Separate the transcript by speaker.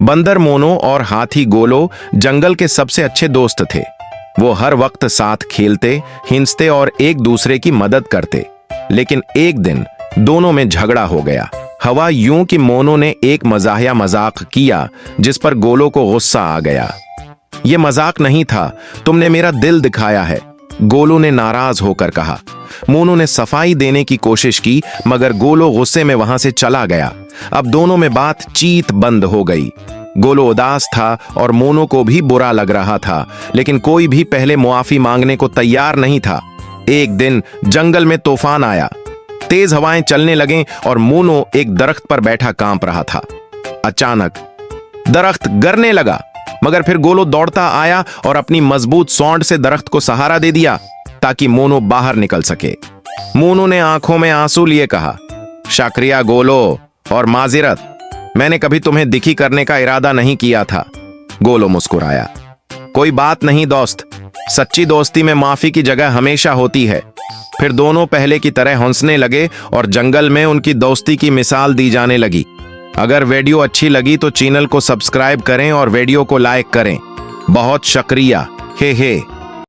Speaker 1: बंदर मोनो और हाथी गोलो जंगल के सबसे अच्छे दोस्त थे। वो हर वक्त साथ खेलते, हिंसते और एक दूसरे की मदद करते। लेकिन एक दिन दोनों में झगड़ा हो गया। हवा यूं कि मोनो ने एक मजाहिया मजाक किया जिस पर गोलो को गुस्सा आ गया। ये मजाक नहीं था, तुमने मेरा दिल दिखाया है, गोलो ने नाराज होकर कहा। मोनो ने सफाई देने की कोशिश की मगर गोलो गुस्से में वहां से चला गया। अब दोनों में बातचीत बंद हो गई। गोलो उदास था और मोनो को भी बुरा लग रहा था, लेकिन कोई भी पहले मुआफी मांगने को तैयार नहीं था। एक दिन जंगल में तूफान आया, तेज हवाएं चलने लगें और मोनो एक दरख्त पर बैठा कांप रहा था। अचानक दरख्त गिरने लगा, मगर फिर गोलो दौड़ता आया और अपनी मजबूत सौंड से दरख्त को सहारा दे दिया ताकि मोनो बाहर निकल सके। मोनो ने आंखों में आंसू लिए कहा, शुक्रिया गोलो, और माजिरत, मैंने कभी तुम्हें दुखी करने का इरादा नहीं किया था। गोलो मुस्कुराया, कोई बात नहीं दोस्त, सच्ची दोस्ती में माफी की जगह हमेशा होती है। फिर दोनों पहले की तरह हंसने लगे और जंगल में उनकी दोस्ती की मिसाल दी जाने लगी। अगर वीडियो अच्छी लगी तो चैनल को सब्सक्राइब करें और वीडियो को लाइक करें। बहुत शुक्रिया। हे।